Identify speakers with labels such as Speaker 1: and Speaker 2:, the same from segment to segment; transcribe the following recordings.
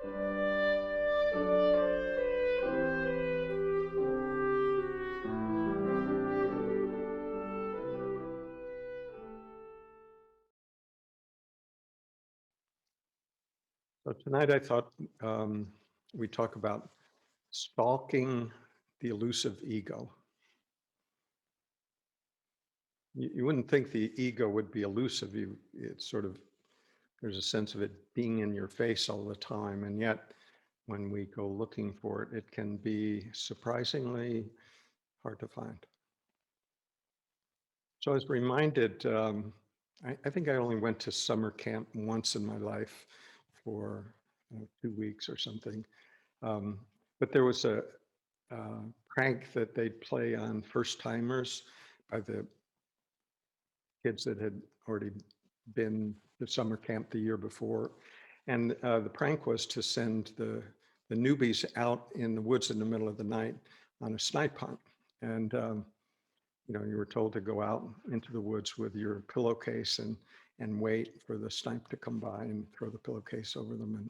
Speaker 1: So tonight I thought we'd talk about stalking the elusive ego. You wouldn't think the ego would be elusive. It's sort of, there's a sense of it being in your face all the time. And yet, when we go looking for it, it can be surprisingly hard to find. So I was reminded, I think I only went to summer camp once in my life for 2 weeks or something. But there was a prank that they'd play on first timers by the kids that had already been to summer camp the year before. And the prank was to send the newbies out in the woods in the middle of the night on a snipe hunt. And, you were told to go out into the woods with your pillowcase and wait for the snipe to come by and throw the pillowcase over them and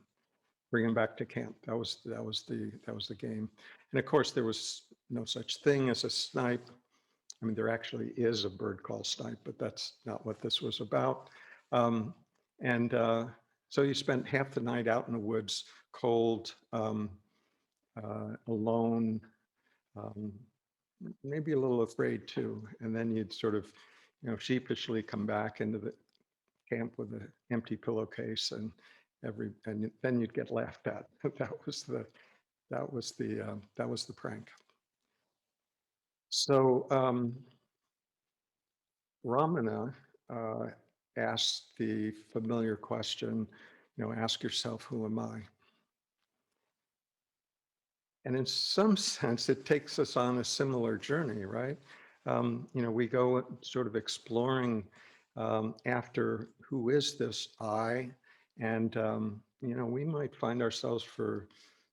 Speaker 1: bring them back to camp. That was the game. And of course, there was no such thing as a snipe. I mean, there actually is a bird called snipe, but that's not what this was about. And so you spent half the night out in the woods, cold, alone, maybe a little afraid too. And then you'd sort of, sheepishly come back into the camp with an empty pillowcase, and then you'd get laughed at. That was the prank. So Ramana asked the familiar question, ask yourself, who am I? And in some sense, it takes us on a similar journey, right? We go sort of exploring after who is this I, and we might find ourselves for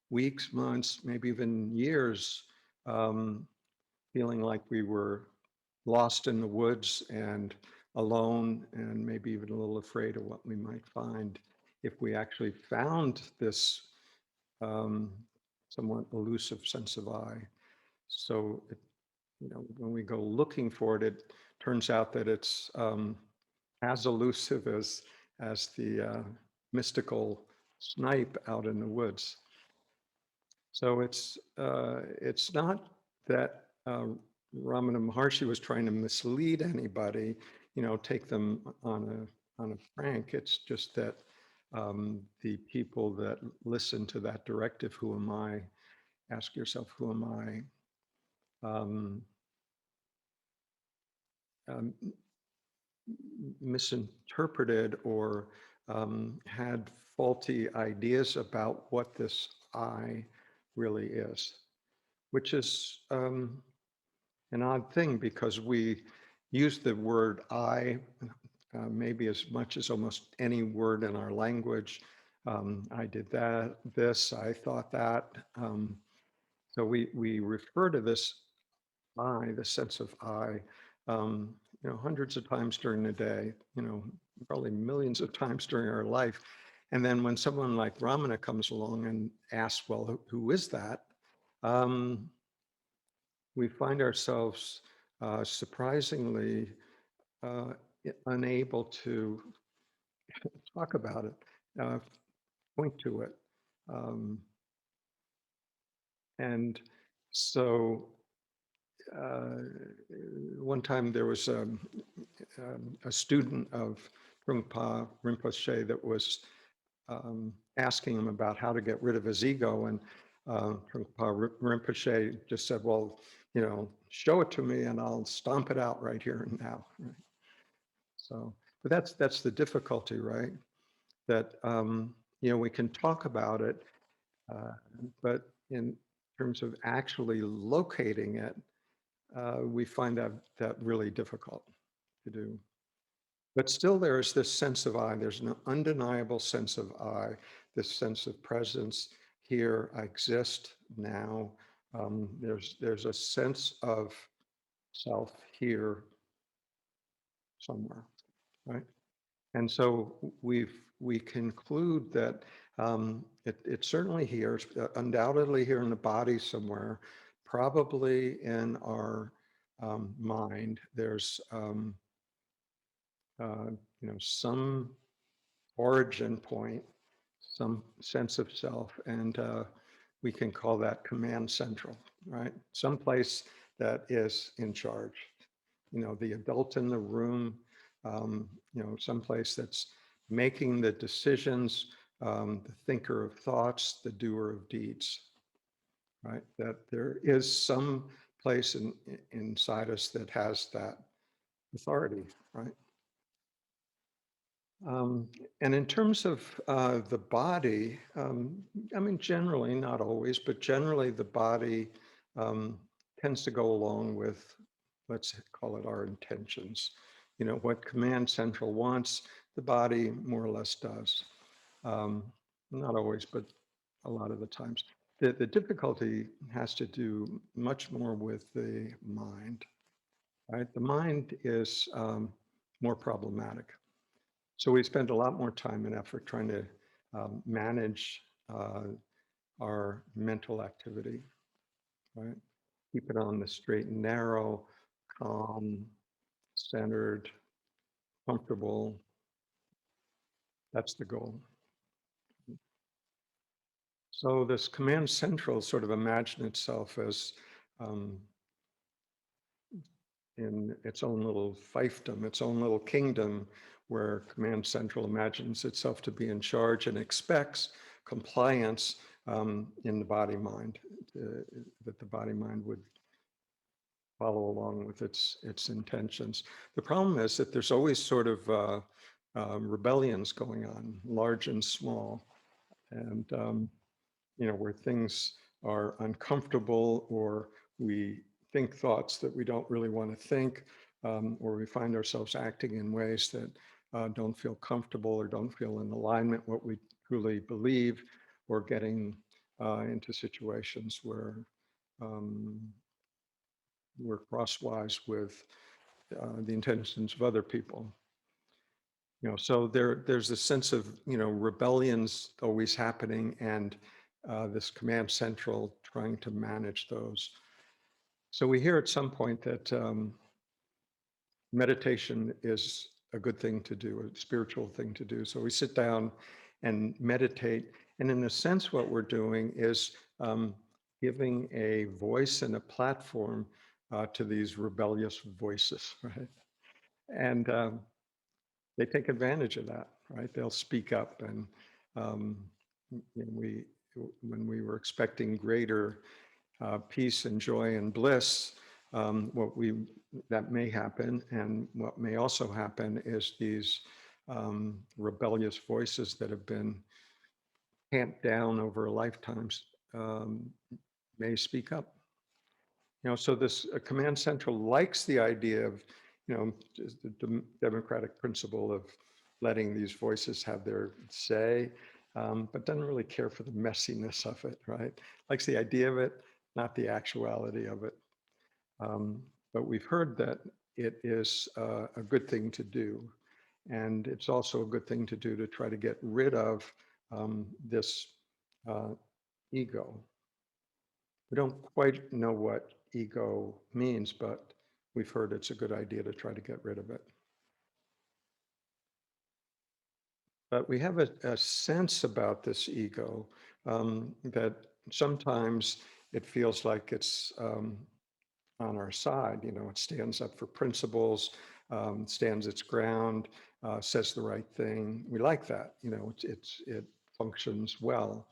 Speaker 1: weeks, months, maybe even years, feeling like we were lost in the woods and alone, and maybe even a little afraid of what we might find if we actually found this somewhat elusive sense of I. So, when we go looking for it, it turns out that it's as elusive as the mystical snipe out in the woods. So it's not that Ramana Maharshi was trying to mislead anybody, take them on a prank. It's just that the people that listen to that directive, who am I? Ask yourself, who am I? Um, um, Misinterpreted or had faulty ideas about what this I really is, which is an odd thing because we use the word I maybe as much as almost any word in our language. I did this, I thought that. So we refer to this I, the sense of I, hundreds of times during the day, probably millions of times during our life. And then when someone like Ramana comes along and asks, well, who is that? We find ourselves surprisingly unable to talk about it, point to it. And so one time there was a student of Trungpa Rinpoche that was asking him about how to get rid of his ego, and Trungpa Rinpoche just said, well, show it to me and I'll stomp it out right here and now. Right? So, but that's the difficulty, right? That we can talk about it, but in terms of actually locating it, we find that really difficult to do. But still, there is this sense of I. There's an undeniable sense of I, this sense of presence here. I exist now. There's a sense of self here somewhere, right? And so we conclude that it's certainly here, it's undoubtedly here in the body somewhere, probably in our mind. There's uh, some origin point, some sense of self, and we can call that command central, right? Some place that is in charge. The adult in the room, someplace that's making the decisions, the thinker of thoughts, the doer of deeds, right? That there is some place inside us that has that authority, right? Um, and in terms of the body, I mean, generally, not always, but generally the body um, tends to go along with, let's call it our intentions. What command central wants, the body more or less does. Um, Not always, but a lot of the times. The difficulty has to do much more with the mind, right? The mind is more problematic. So we spend a lot more time and effort trying to manage our mental activity, right? Keep it on the straight and narrow, calm, centered, comfortable. That's the goal. So this command central sort of imagine itself as um, in its own little fiefdom, its own little kingdom, where command central imagines itself to be in charge and expects compliance in the body mind, that the body mind would follow along with its intentions. The problem is that there's always sort of rebellions going on, large and small, and where things are uncomfortable, or we think thoughts that we don't really want to think, or we find ourselves acting in ways that don't feel comfortable or don't feel in alignment what we truly believe, or getting into situations where um, we're crosswise with the intentions of other people. So there's a sense of rebellions always happening, and this command central trying to manage those. So we hear at some point that meditation is a good thing to do, a spiritual thing to do. So we sit down and meditate, and in a sense, what we're doing is giving a voice and a platform to these rebellious voices, right? And they take advantage of that, right? They'll speak up, and um, we, when we were expecting greater peace and joy and bliss, that may happen, and what may also happen is these rebellious voices that have been camped down over lifetimes um, may speak up. So this command central likes the idea of, just the democratic principle of letting these voices have their say, but doesn't really care for the messiness of it, right? Likes the idea of it, not the actuality of it. Um, but we've heard that it is a good thing to do. And it's also a good thing to do to try to get rid of this uh, ego. We don't quite know what ego means, but we've heard it's a good idea to try to get rid of it. But we have a sense about this ego that sometimes it feels like it's on our side. It stands up for principles, stands its ground, says the right thing. We like that. It functions well.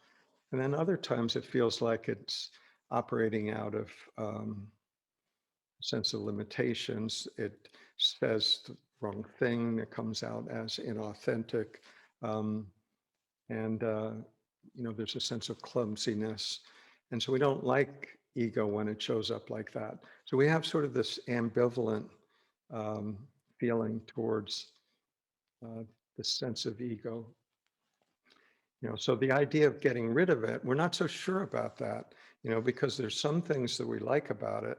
Speaker 1: And then other times it feels like it's operating out of sense of limitations. It says the wrong thing. It comes out as inauthentic. Um, and, there's a sense of clumsiness. And so we don't like ego when it shows up like that. So we have sort of this ambivalent um, feeling towards uh, the sense of ego. So the idea of getting rid of it, we're not so sure about that, because there's some things that we like about it,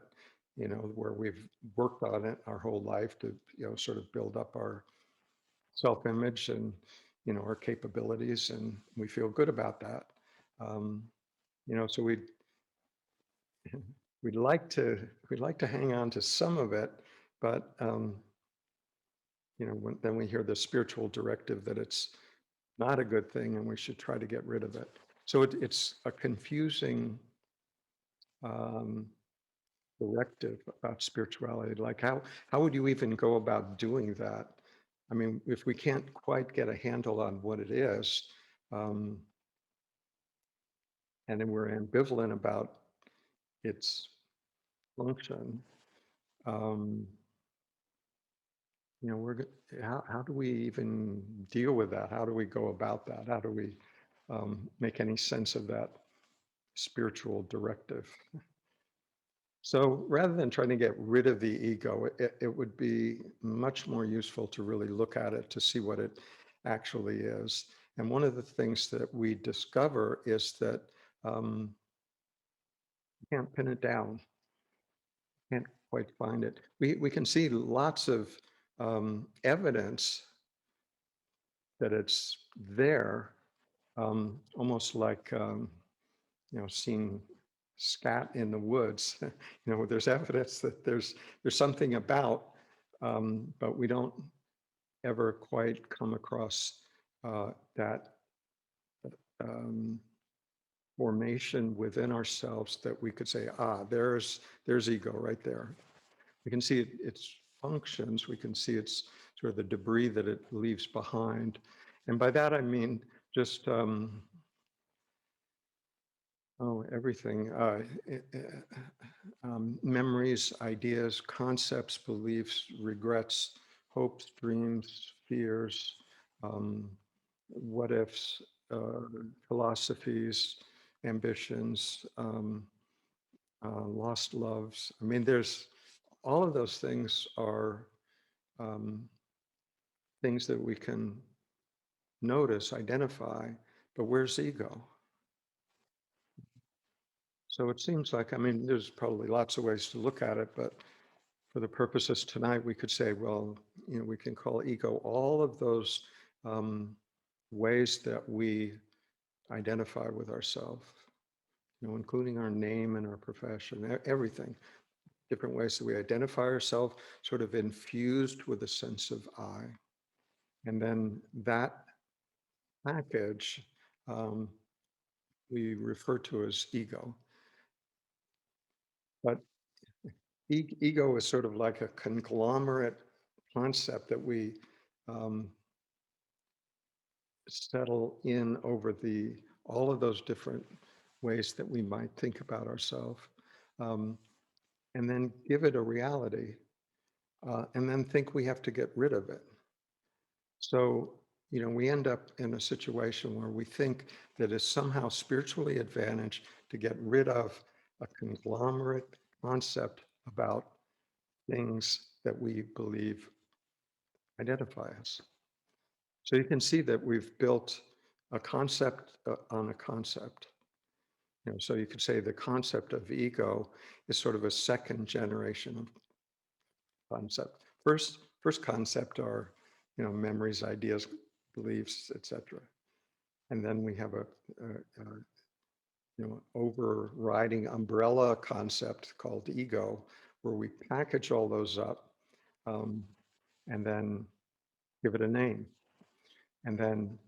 Speaker 1: where we've worked on it our whole life to, sort of build up our self-image and, our capabilities, and we feel good about that. Um, so we'd like to hang on to some of it, but then we hear the spiritual directive that it's not a good thing and we should try to get rid of it. So it's a confusing um, directive about spirituality. Like how would you even go about doing that? I mean, if we can't quite get a handle on what it is, um, and then we're ambivalent about its function, um, how do we even deal with that? How do we go about that? How do we make any sense of that spiritual directive? So rather than trying to get rid of the ego, it would be much more useful to really look at it to see what it actually is. And one of the things that we discover is that you can't pin it down, can't quite find it. We can see lots of evidence that it's there, almost like seeing scat in the woods. There's evidence that there's something about, but we don't ever quite come across that um, formation within ourselves that we could say, there's ego right there. We can see its functions. We can see its sort of the debris that it leaves behind. And by that, I mean just, everything. Memories, ideas, concepts, beliefs, regrets, hopes, dreams, fears, um, what ifs, philosophies, ambitions, lost loves. I mean, there's all of those things are um, things that we can notice, identify, but where's ego? So it seems like, I mean, there's probably lots of ways to look at it, but for the purposes tonight, we could say, well, we can call ego all of those ways that we identify with ourselves, including our name and our profession, everything, different ways that we identify ourselves, sort of infused with a sense of I. And then that package um, we refer to as ego. But ego is sort of like a conglomerate concept that we um, settle in over all of those different ways that we might think about ourselves, um, and then give it a reality, and then think we have to get rid of it. So, we end up in a situation where we think that it's somehow spiritually advantaged to get rid of a conglomerate concept about things that we believe identify us. So you can see that we've built a concept on a concept. So you could say the concept of ego is sort of a second generation of concept. First concept are, memories, ideas, beliefs, etc. And then we have a overriding umbrella concept called ego, where we package all those up um, and then give it a name. And then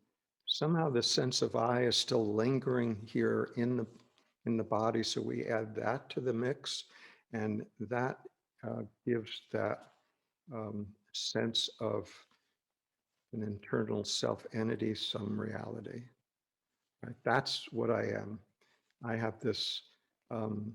Speaker 1: somehow the sense of I is still lingering here in the body, so we add that to the mix, and that gives that sense of an internal self-entity some reality. Right? That's what I am. I have this. Um,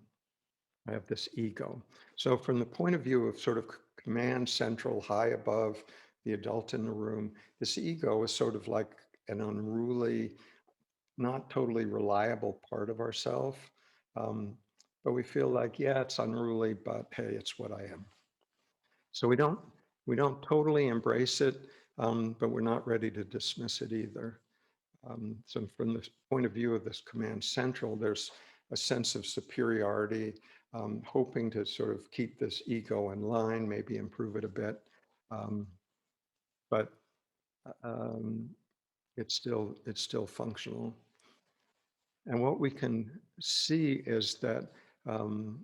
Speaker 1: I have this ego. So from the point of view of sort of command central, high above the adult in the room, this ego is sort of like an unruly, not totally reliable part of ourself. Um, but we feel like, yeah, it's unruly, but hey, it's what I am. So we don't totally embrace it, but we're not ready to dismiss it either. So from the point of view of this command central, there's a sense of superiority, hoping to sort of keep this ego in line, maybe improve it a bit. Um, but um, it's still functional. And what we can see is that um,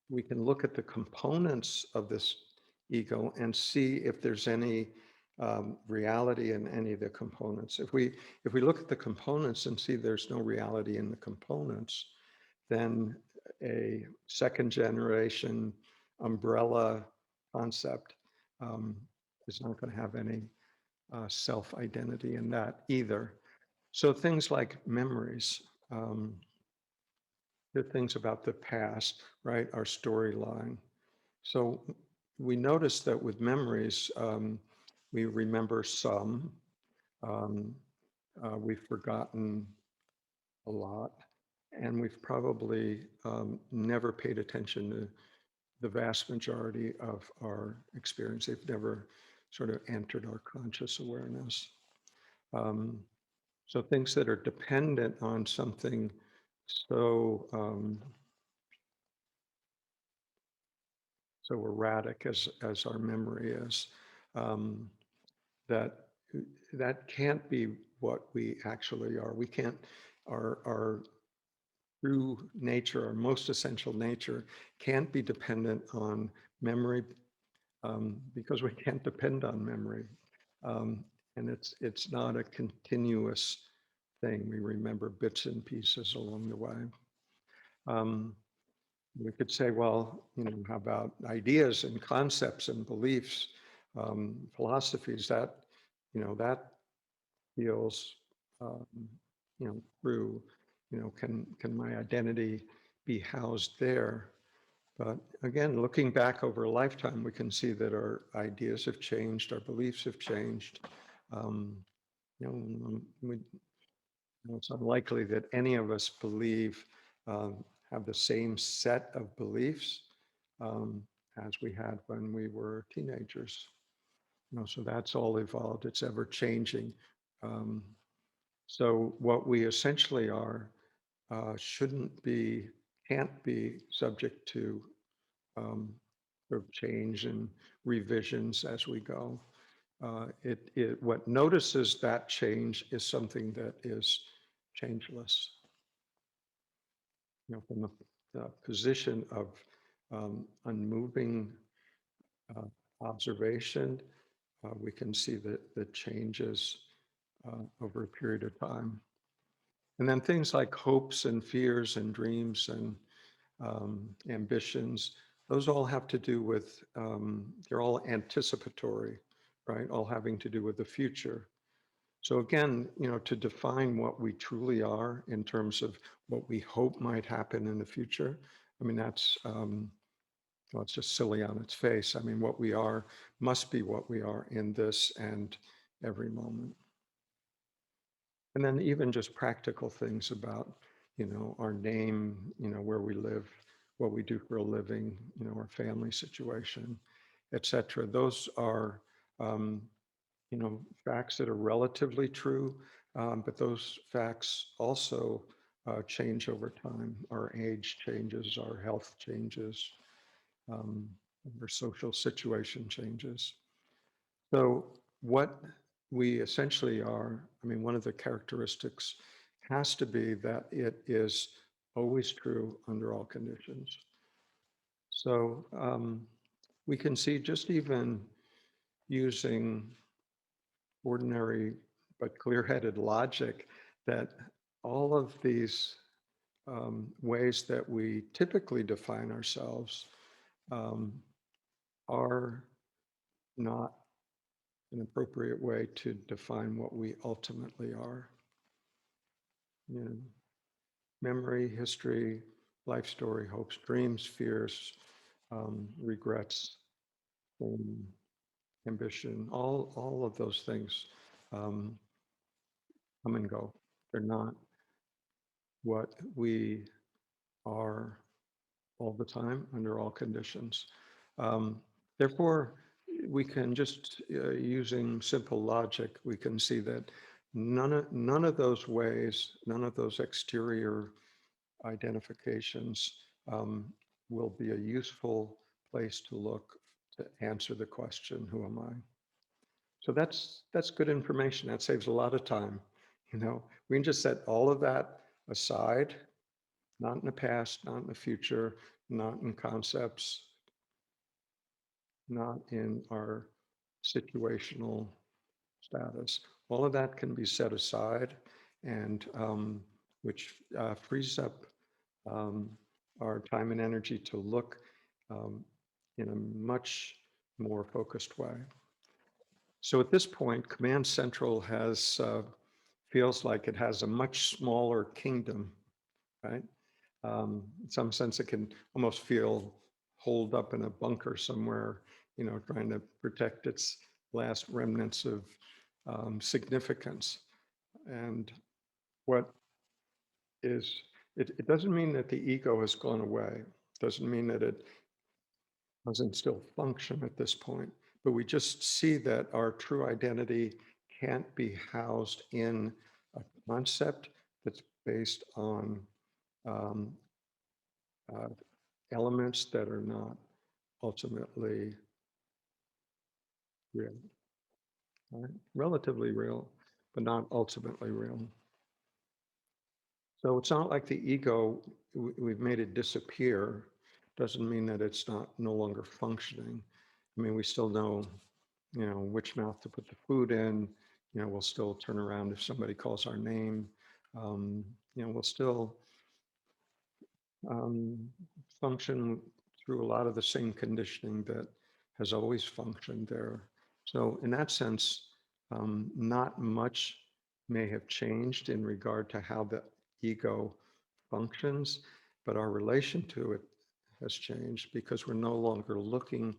Speaker 1: we can look at the components of this ego and see if there's any reality in any of the components. If we look at the components and see there's no reality in the components, then a second generation umbrella concept um, is not going to have any self-identity in that either. So things like memories, um, the things about the past, right, our storyline. So we notice that with memories, we remember some, um, we've forgotten a lot, and we've probably never paid attention to the vast majority of our experience. They've never sort of entered our conscious awareness. Um, so things that are dependent on something so so erratic as our memory is, um, that that can't be what we actually are. We can't, our true nature, our most essential nature can't be dependent on memory, because we can't depend on memory. Um, and it's not a continuous thing. We remember bits and pieces along the way. Um, we could say, well, how about ideas and concepts and beliefs, philosophies that, that feels, um, true, can my identity be housed there? But again, looking back over a lifetime, we can see that our ideas have changed, our beliefs have changed. Um, we, it's unlikely that any of us have the same set of beliefs um, as we had when we were teenagers. So that's all evolved. It's ever changing. Um, so what we essentially are shouldn't be, can't be subject to sort of change and revisions as we go. What notices that change is something that is changeless. From the position of unmoving observation, we can see the changes over a period of time. And then things like hopes and fears and dreams and ambitions, those all have to do with, they're all anticipatory, right? All having to do with the future. So again, to define what we truly are in terms of what we hope might happen in the future, I mean, that's, well, it's just silly on its face. I mean, what we are must be what we are in this and every moment. And then even just practical things about, our name, where we live, what we do for a living, our family situation, et cetera. Those are, um, facts that are relatively true, but those facts also change over time. Our age changes, our health changes, um, our social situation changes. So what we essentially are, I mean, one of the characteristics has to be that it is always true under all conditions. So we can see just even using ordinary but clear-headed logic that all of these ways that we typically define ourselves um, are not an appropriate way to define what we ultimately are. You know, memory, history, life story, hopes, dreams, fears, regrets, ambition, all of those things um, come and go. They're not what we are all the time under all conditions. Um, Therefore, we can just using simple logic, we can see that none of those ways, none of those exterior identifications um, will be a useful place to look to answer the question, who am I? So that's good information. That saves a lot of time. You know, we can just set all of that aside, not in the past, not in the future, not in concepts, not in our situational status. All of that can be set aside, and which frees up um, our time and energy to look um, in a much more focused way. So at this point, Command Central has feels like it has a much smaller kingdom, right? In some sense, it can almost feel holed up in a bunker somewhere, you know, trying to protect its last remnants of significance. And what is, it doesn't mean that the ego has gone away. It doesn't mean that it doesn't still function at this point, but we just see that our true identity can't be housed in a concept that's based on um, uh, elements that are not ultimately real, right? Relatively real, but not ultimately real. So it's not like the ego, we've made it disappear. Doesn't mean that it's not no longer functioning. I mean, we still know, you know, which mouth to put the food in. You know, we'll still turn around if somebody calls our name. You know, we'll still um, function through a lot of the same conditioning that has always functioned there. So in that sense, not much may have changed in regard to how the ego functions, but our relation to it has changed because we're no longer looking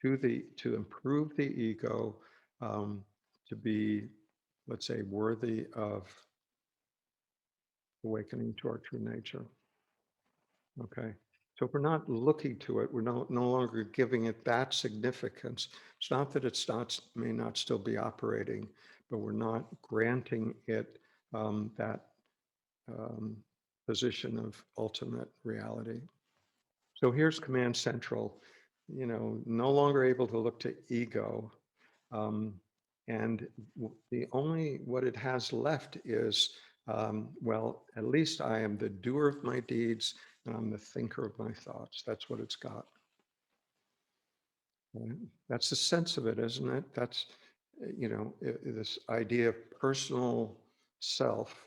Speaker 1: to improve the ego to be, let's say, worthy of awakening to our true nature. Okay. So if we're not looking to it, we're no longer giving it that significance. It's not that it's not, may not still be operating, but we're not granting it that um, position of ultimate reality. So here's Command Central, you know, no longer able to look to ego. Um, and the only, what it has left is, well, at least I am the doer of my deeds and I'm the thinker of my thoughts. That's what it's got. Right? That's the sense of it, isn't it? That's, you know, this idea of personal self,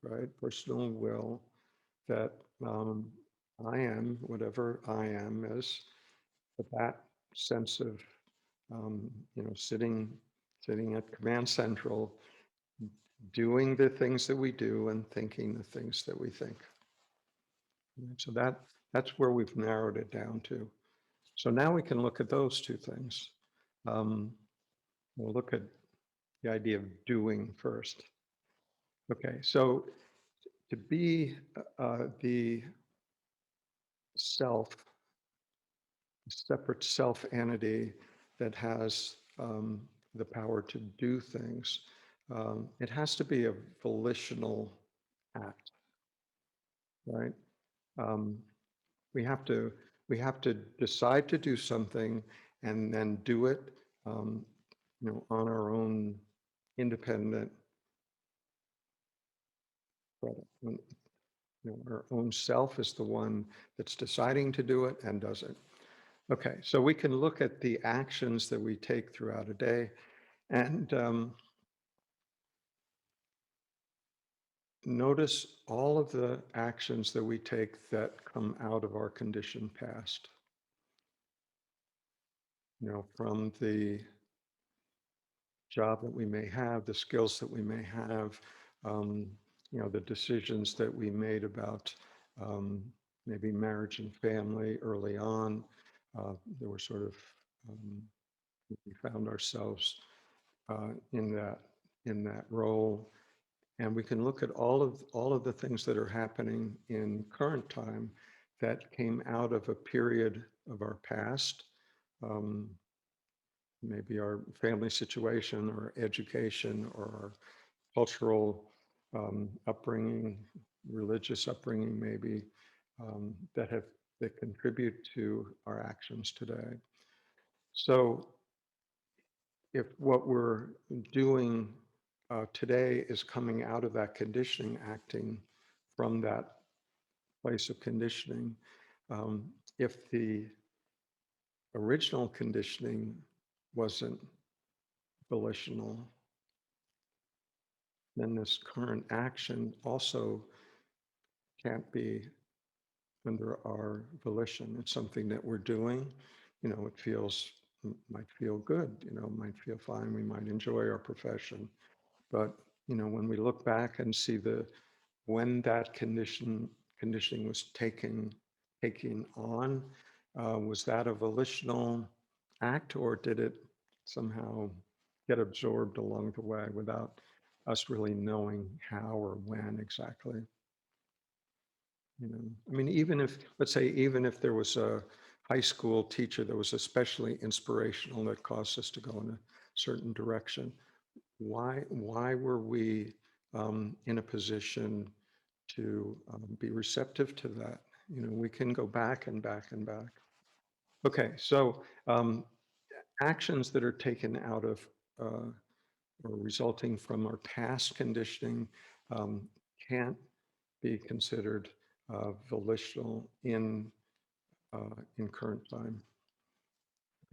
Speaker 1: right? Personal will that I am, whatever I am is, but that sense of, you know, sitting at Command Central, doing the things that we do and thinking the things that we think. So that's where we've narrowed it down to. So now we can look at those two things. Um, we'll look at the idea of doing first. Okay, so to be the self, separate self entity that has the power to do things, it has to be a volitional act, right? Um, we have to we have to decide to do something and then do it, um, you know, on our own independent credit. You know, our own self is the one that's deciding to do it and does it. Okay, so we can look at the actions that we take throughout a day and notice all of the actions that we take that come out of our conditioned past. You know, from the job that we may have, the skills that we may have, um, you know, the decisions that we made about um, maybe marriage and family early on. There were sort of, um, we found ourselves in that role. And we can look at all of the things that are happening in current time that came out of a period of our past, um, maybe our family situation or education or our cultural upbringing, religious upbringing, maybe that contribute to our actions today. So if what we're doing today is coming out of that conditioning, acting from that place of conditioning, if the original conditioning wasn't volitional, then this current action also can't be under our volition. It's something that we're doing. It might feel good, might feel fine. We might enjoy our profession. But, when we look back and see when that conditioning was taking on, was that a volitional act, or did it somehow get absorbed along the way without us really knowing how or when exactly? I mean, let's say, even if there was a high school teacher that was especially inspirational that caused us to go in a certain direction, why were we in a position to be receptive to that? We can go back and back and back. Okay, so actions that are taken out of or resulting from our past conditioning um, can't be considered volitional in current time.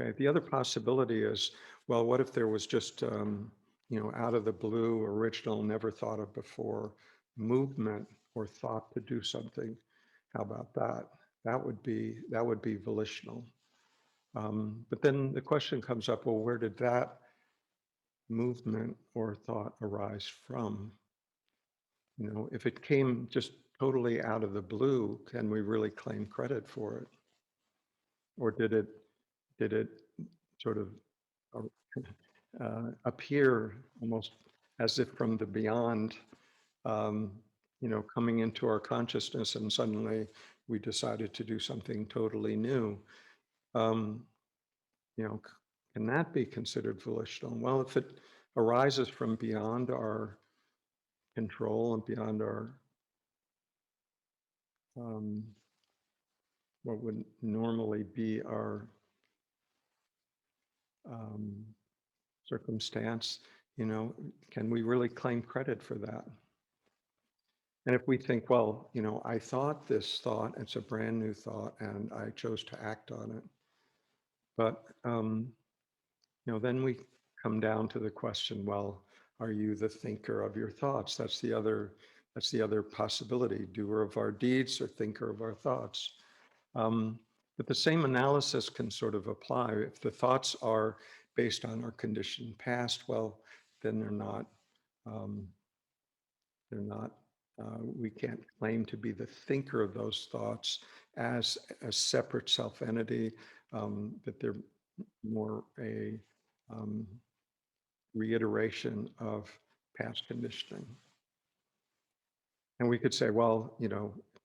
Speaker 1: Okay, the other possibility is, well, what if there was just out of the blue, original, never thought of before movement or thought to do something? How about that? That would be volitional. But then the question comes up, well, where did that movement or thought arise from? If it came just totally out of the blue, can we really claim credit for it? Or did it sort of appear almost as if from the beyond, um, coming into our consciousness, and suddenly we decided to do something totally new? Um, can that be considered volitional? Well, if it arises from beyond our control and beyond our um, what would normally be our um, circumstance, can we really claim credit for that? And if we think, well, I thought this thought, it's a brand new thought, and I chose to act on it. But, then we come down to the question, well, are you the thinker of your thoughts? That's the other possibility, doer of our deeds or thinker of our thoughts. Um, but the same analysis can sort of apply. If the thoughts are based on our conditioned past, well, then um, they're not, we can't claim to be the thinker of those thoughts as a separate self-entity, that they're more a um, reiteration of past conditioning. And we could say, well,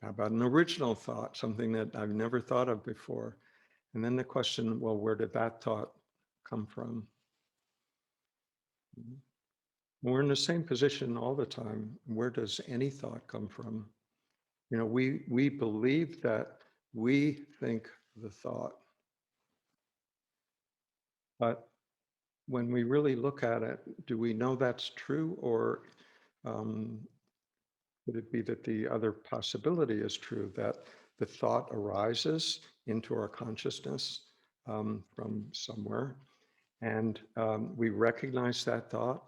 Speaker 1: how about an original thought, something that I've never thought of before? And then the question, well, where did that thought come from? We're in the same position all the time. Where does any thought come from? We believe that we think the thought, but when we really look at it, do we know that's true, or um, could it be that the other possibility is true, that the thought arises into our consciousness from somewhere, and we recognize that thought,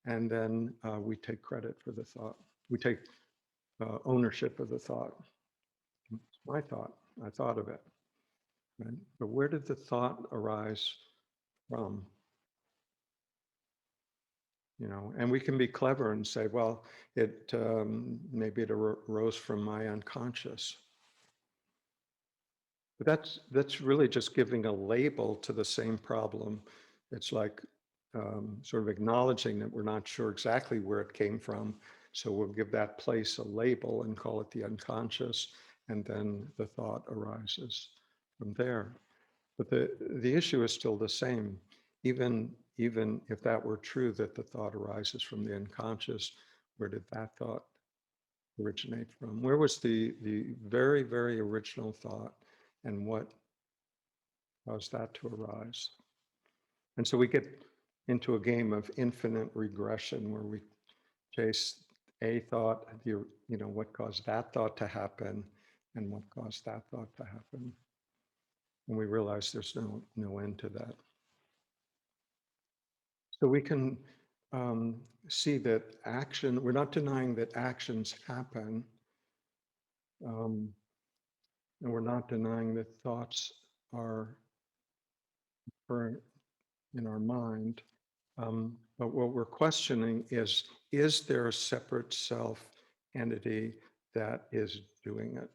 Speaker 1: and then we take credit for the thought. We take ownership of the thought. It's my thought. I thought of it. Right? But where did the thought arise from? And we can be clever and say, well, maybe it arose from my unconscious. But that's really just giving a label to the same problem. It's like sort of acknowledging that we're not sure exactly where it came from. So we'll give that place a label and call it the unconscious, and then the thought arises from there. But the issue is still the same. Even if that were true, that the thought arises from the unconscious, where did that thought originate from? Where was the very, very original thought, and what caused that to arise? And so we get into a game of infinite regression where we chase a thought, what caused that thought to happen and what caused that thought to happen. And we realize there's no end to that. So we can see that we're not denying that actions happen, um, and we're not denying that thoughts are current in our mind. But what we're questioning is there a separate self entity that is doing it,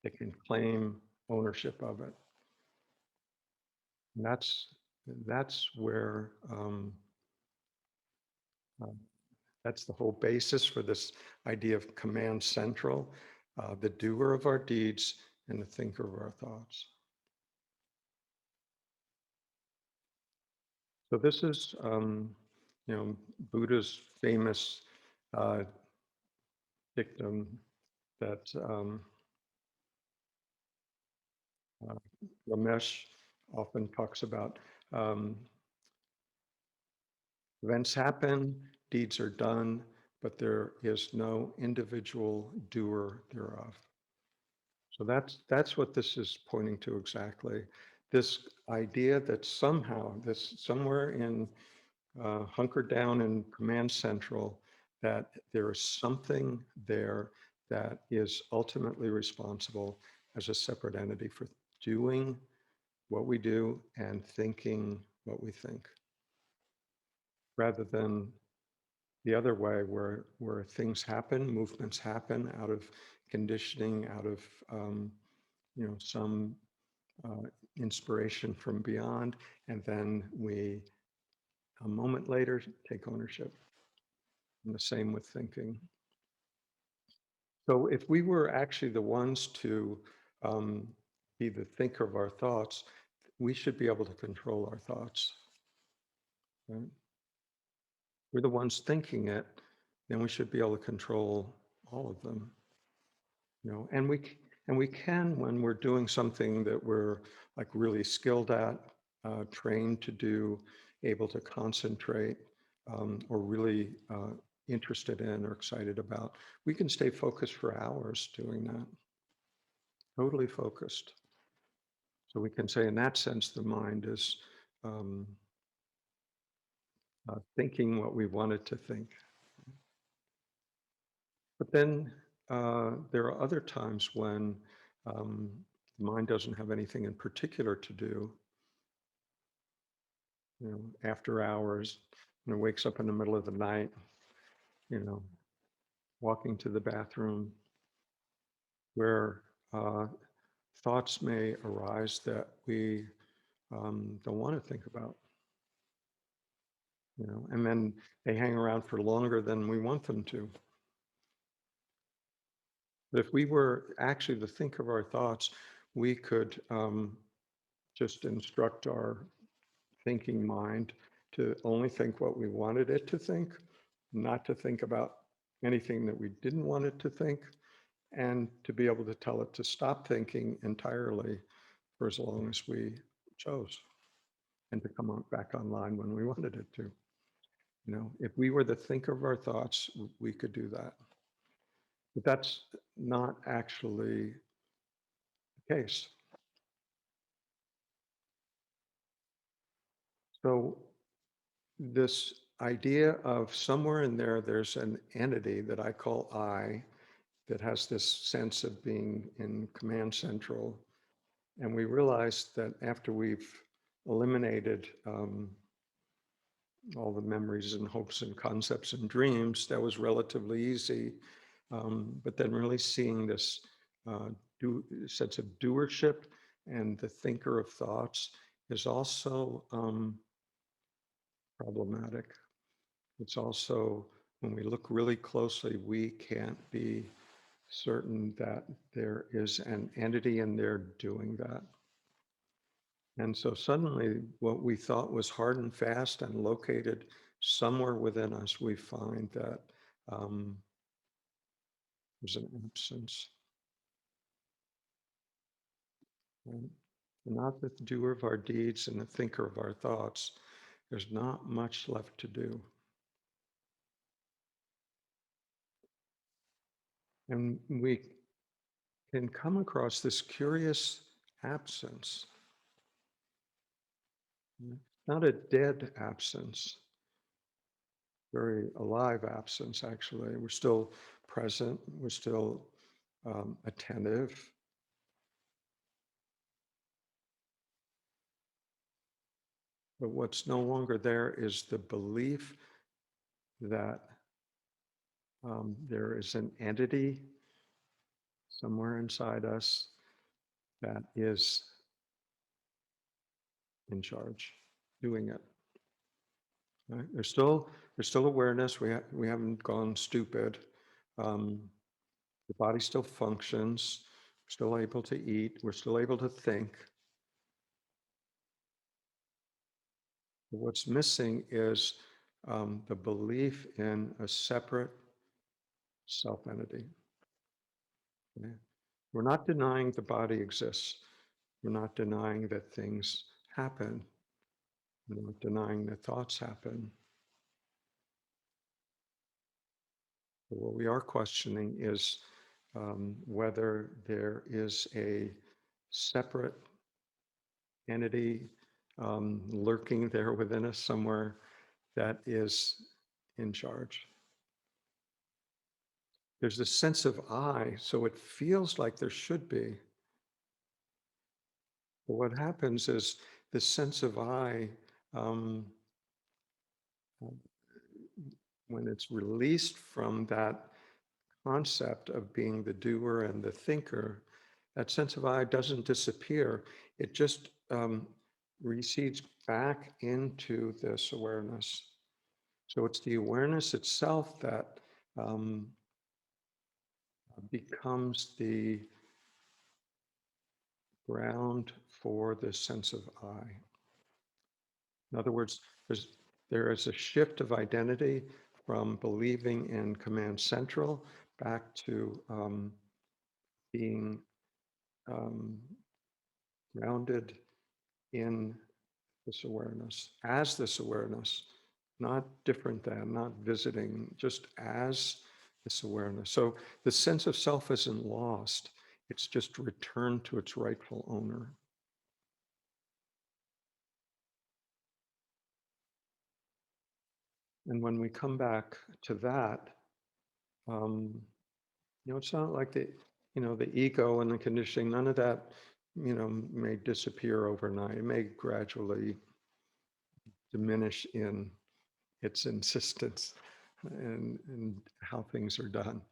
Speaker 1: that can claim ownership of it? And that's where uh, that's the whole basis for this idea of command central, the doer of our deeds and the thinker of our thoughts. So this is, Buddha's famous uh, dictum that uh, Ramesh often talks about. Um, Events happen, deeds are done, but there is no individual doer thereof. So that's what this is pointing to exactly. This idea that somehow, this somewhere in hunkered down in command central, that there is something there that is ultimately responsible as a separate entity for doing what we do and thinking what we think, rather than the other way where things happen, movements happen out of conditioning, out of some uh, inspiration from beyond, and then we a moment later take ownership. And the same with thinking. So if we were actually the ones to um, be the thinker of our thoughts, we should be able to control our thoughts. Right? We're the ones thinking it, then we should be able to control all of them. And we can when we're doing something that we're like really skilled at, trained to do, able to concentrate, or really interested in or excited about. We can stay focused for hours doing that, totally focused. So we can say in that sense, the mind is um, thinking what we want it to think. But then there are other times when um, the mind doesn't have anything in particular to do, after hours, wakes up in the middle of the night, you know, walking to the bathroom, where thoughts may arise that we don't want to think about, and then they hang around for longer than we want them to. But if we were actually the thinker of our thoughts, we could just instruct our thinking mind to only think what we wanted it to think, not to think about anything that we didn't want it to think, and to be able to tell it to stop thinking entirely for as long as we chose, and to come back online when we wanted it to. If we were the thinker of our thoughts, we could do that. But that's not actually the case. So this idea of somewhere in there's an entity that I call I, that has this sense of being in command central. And we realized that after we've eliminated all the memories and hopes and concepts and dreams, that was relatively easy. But then really seeing this sense of doership and the thinker of thoughts is also problematic. It's also, when we look really closely, we can't be certain that there is an entity in there doing that. And so suddenly, what we thought was hard and fast and located somewhere within us, we find that there's an absence. Right? We're not the doer of our deeds and the thinker of our thoughts. there's not much left to do. And we can come across this curious absence, not a dead absence, very alive absence, actually. We're still present, we're still attentive. But what's no longer there is the belief that there is an entity somewhere inside us that is in charge, doing it. Right? There's still awareness. We haven't gone stupid. Um, the body still functions. We're still able to eat. We're still able to think. But what's missing is the belief in a separate self entity. Okay? We're not denying the body exists. We're not denying that things happen. We're not denying that thoughts happen. But what we are questioning is whether there is a separate entity lurking there within us somewhere that is in charge. There's this sense of I, so it feels like there should be. But what happens is this sense of I, um, when it's released from that concept of being the doer and the thinker, that sense of I doesn't disappear. It just recedes back into this awareness. So it's the awareness itself that um, becomes the ground for this sense of I. In other words, there is a shift of identity from believing in command central back to being um, grounded in this awareness, as this awareness, not different than, not visiting, just as this awareness. So the sense of self isn't lost, it's just returned to its rightful owner. And when we come back to that, um, it's not like the ego and the conditioning, none of that, may disappear overnight. It may gradually diminish in its insistence and how things are done.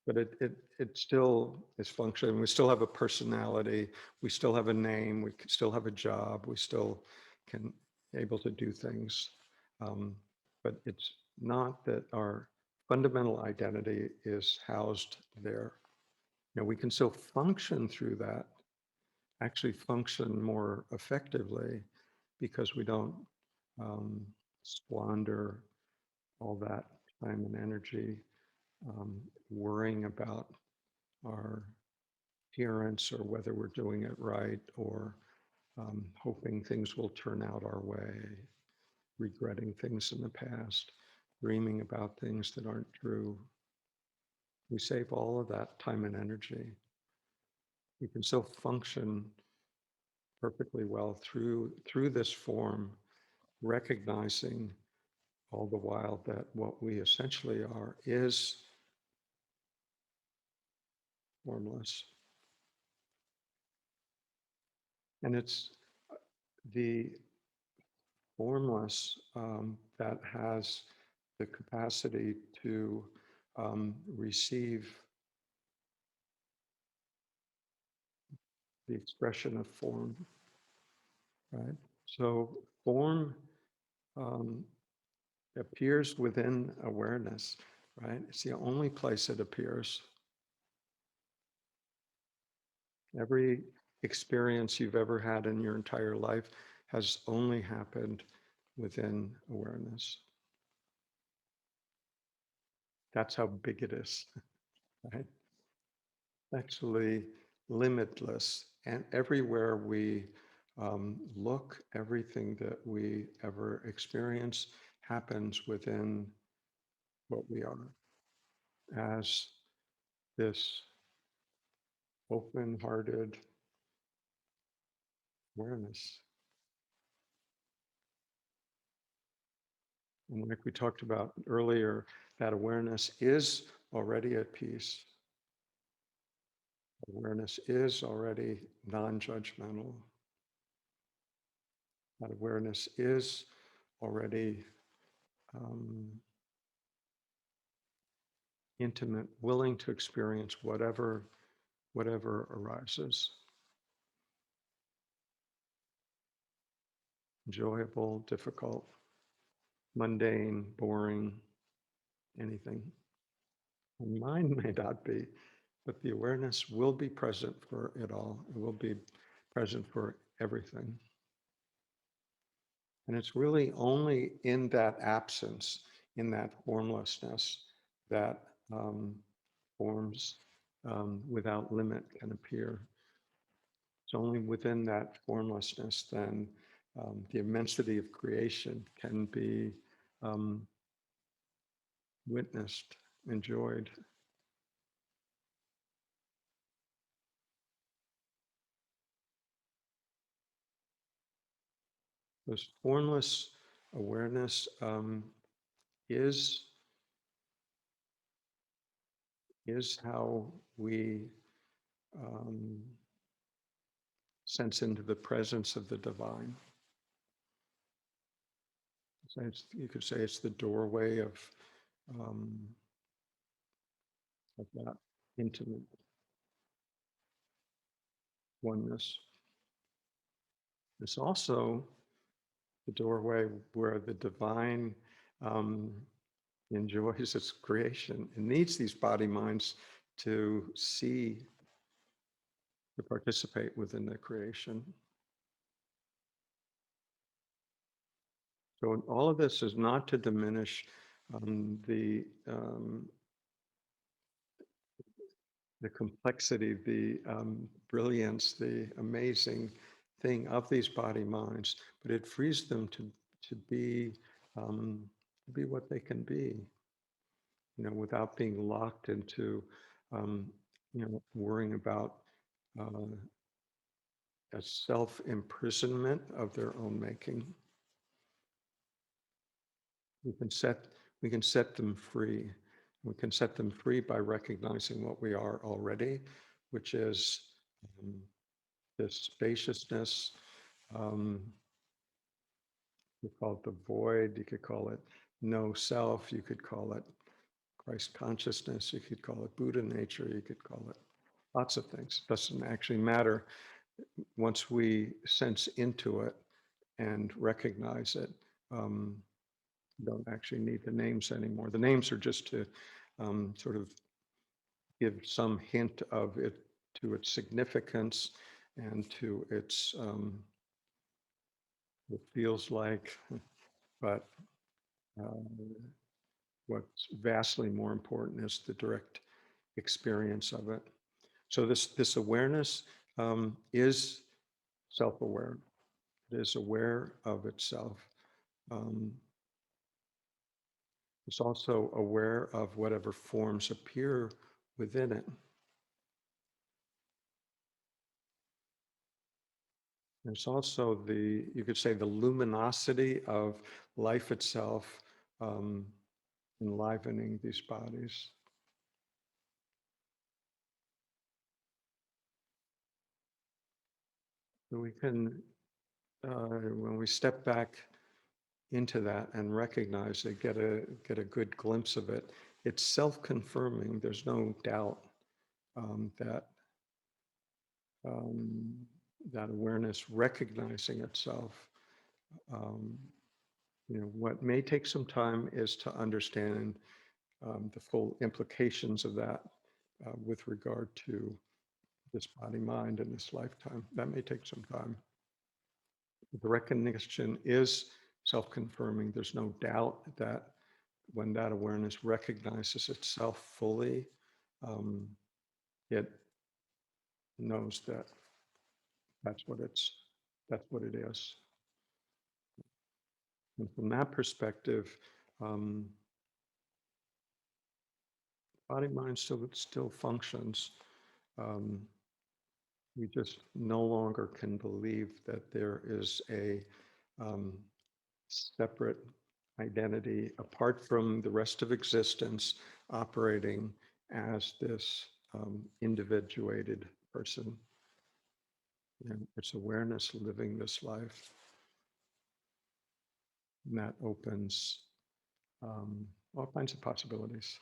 Speaker 1: But it still is functioning. We still have a personality. We still have a name. We still have a job. We still can able to do things. But it's not that our fundamental identity is housed there. We can still function through that, actually function more effectively because we don't um, squander all that time and energy worrying about our appearance or whether we're doing it right or hoping things will turn out our way, regretting things in the past, dreaming about things that aren't true. We save all of that time and energy. We can still function perfectly well through this form, recognizing all the while that what we essentially are is formless. And it's the formless that has the capacity to receive the expression of form, right? So form um, appears within awareness, right? It's the only place it appears. Every experience you've ever had in your entire life has only happened within awareness. That's how big it is, right? Actually limitless. And everywhere we Look, everything that we ever experience happens within what we are as this open-hearted awareness. And like we talked about earlier, that awareness is already at peace. Awareness is already non-judgmental. That awareness is already intimate, willing to experience whatever arises. Enjoyable, difficult, mundane, boring, anything. And mine may not be, but the awareness will be present for it all. It will be present for everything. And it's really only in that absence, in that formlessness, that forms without limit can appear. It's only within that formlessness then the immensity of creation can be witnessed, enjoyed. This formless awareness is how we sense into the presence of the divine. So you could say it's the doorway of that intimate oneness. It's also the doorway where the divine enjoys its creation. It needs these body minds to see, to participate within the creation. So all of this is not to diminish the complexity, the brilliance, the amazing thing of these body minds, but it frees them to be what they can be, without being locked into, worrying about a self-imprisonment of their own making. We can set them free. We can set them free by recognizing what we are already, which is this spaciousness. You call it the void. You could call it no self. You could call it Christ consciousness. You could call it Buddha nature. You could call it lots of things. Doesn't actually matter. Once we sense into it and recognize it, don't actually need the names anymore. The names are just to sort of give some hint of it, to its significance and to its what feels like, but what's vastly more important is the direct experience of it. So this awareness is self-aware. It is aware of itself. It's also aware of whatever forms appear within it. There's also you could say, the luminosity of life itself enlivening these bodies. So we can, when we step back into that and recognize it, get a good glimpse of it, it's self-confirming. There's no doubt that that awareness recognizing itself. What may take some time is to understand the full implications of that with regard to this body mind in this lifetime. That may take some time. The recognition is self-confirming. There's no doubt that when that awareness recognizes itself fully, it knows that that's what it's That's what it is. And from that perspective, um, body mind still functions. Um, we just no longer can believe that there is a um, separate identity apart from the rest of existence operating as this individuated person. And it's awareness living this life, and that opens all kinds of possibilities.